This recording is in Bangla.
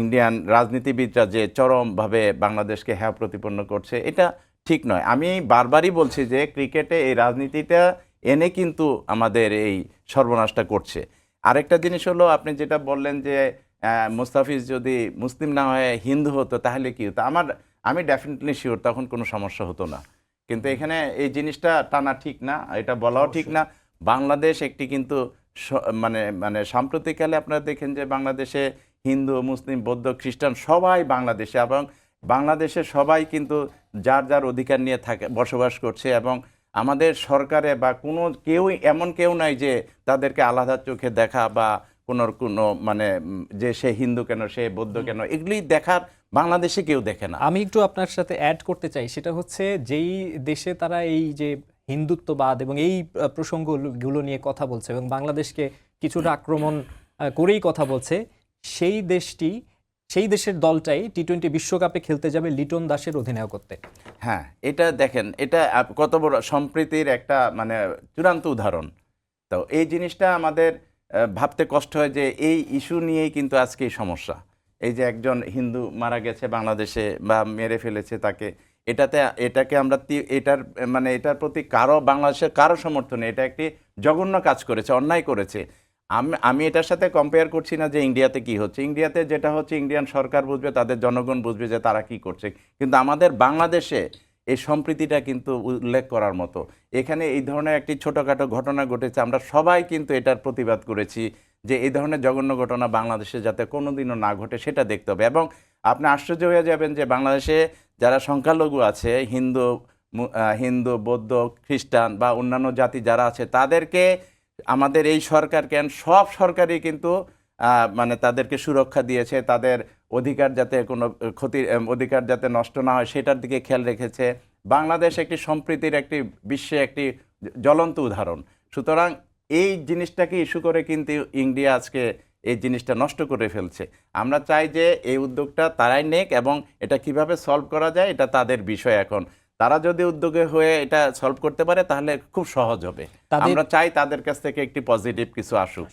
ইন্ডিয়ান রাজনীতিবিদরা যে চরমভাবে বাংলাদেশকে হ্যায় প্রতিপন্ন করছে, এটা ঠিক নয়। আমি বারবারই বলছি যে ক্রিকেটে এই রাজনীতিটা এনে কিন্তু আমাদের এই সর্বনাশটা করছে। আরেকটা জিনিস হলো, আপনি যেটা বললেন যে মুস্তাফিজ যদি মুসলিম না হয়ে হিন্দু হতো তাহলে কি হতো, আমি ডেফিনেটলি শিওর তখন কোনো সমস্যা হতো না। কিন্তু এখানে এই জিনিসটা টানা ঠিক না, এটা বলাও ঠিক না। বাংলাদেশ একটি কিন্তু মানে মানে সাম্প্রতিককালে আপনারা দেখেন যে বাংলাদেশে হিন্দু, মুসলিম, বৌদ্ধ, খ্রিস্টান সবাই বাংলাদেশে, এবং বাংলাদেশে সবাই কিন্তু যার যার অধিকার নিয়ে থাকে, বসবাস করছে। এবং আমাদের সরকারে বা এমন কেউ নাই যে তাদেরকে আলাদা চোখে দেখা বা কোনো মানে যে সে হিন্দু কেন, সে বৌদ্ধ কেন, এগুলি দেখার বাংলাদেশে কেউ দেখে না। আমি একটু আপনার সাথে অ্যাড করতে চাই, সেটা হচ্ছে যেই দেশে তারা এই যে হিন্দুত্ববাদ এবং এই প্রসঙ্গগুলো নিয়ে কথা বলছে এবং বাংলাদেশকে কিছুটা আক্রমণ করেই কথা বলছে, সেই দেশের দলটাই টি-20 বিশ্বকাপে খেলতে যাবে লিটন দাসের অধিনায়কত্বে। হ্যাঁ, এটা দেখেন, এটা কত বড় সম্প্রীতির একটা মানে চূড়ান্ত উদাহরণ। তো এই জিনিসটা আমাদের ভাবতে কষ্ট হয় যে এই ইস্যু নিয়েই কিন্তু আজকে এই সমস্যা। এই যে একজন হিন্দু মারা গেছে বাংলাদেশে বা মেরে ফেলেছে তাকে, এটাকে আমরা এটার প্রতি বাংলাদেশের কারো সমর্থন নেই। এটা একটি জঘন্য কাজ করেছে, অন্যায় করেছে। আমি এটার সাথে কম্পেয়ার করছি না যে ইন্ডিয়াতে কি হচ্ছে। ইন্ডিয়াতে যেটা হচ্ছে ইন্ডিয়ান সরকার বুঝবে, তাদের জনগণ বুঝবে যে তারা কি করছে। কিন্তু আমাদের বাংলাদেশে এই সম্প্রীতিটা কিন্তু উল্লেখ করার মতো। এখানে এই ধরনের একটি ছোটোখাটো ঘটনা ঘটেছে, আমরা সবাই কিন্তু এটার প্রতিবাদ করেছি যে এই ধরনের জঘন্য ঘটনা বাংলাদেশে যাতে কোনোদিনও না ঘটে সেটা দেখতে হবে। এবং আপনি আশ্চর্য হয়ে যাবেন যে বাংলাদেশে যারা সংখ্যালঘু আছে, হিন্দু, বৌদ্ধ, খ্রিস্টান বা অন্যান্য জাতি যারা আছে, তাদেরকে আমাদের এই সরকার সব সরকারই কিন্তু মানে তাদেরকে সুরক্ষা দিয়েছে, তাদের অধিকার যাতে অধিকার যাতে নষ্ট না হয় সেটার দিকে খেয়াল রেখেছে। বাংলাদেশ একটি সম্প্রীতির বিশ্বে একটি জ্বলন্ত উদাহরণ। সুতরাং এই জিনিসটাকে ইস্যু করে কিন্তু ইন্ডিয়া আজকে এই জিনিসটা নষ্ট করে ফেলছে। আমরা চাই যে এই উদ্যোগটা তারাই নেক, এবং এটা কিভাবে সলভ করা যায় এটা তাদের বিষয়। এখন তারা যদি উদ্যোগে হয়ে এটা সলভ করতে পারে তাহলে খুব সহজ হবে। আমরা চাই তাদের কাছ থেকে একটি পজিটিভ কিছু আসুক।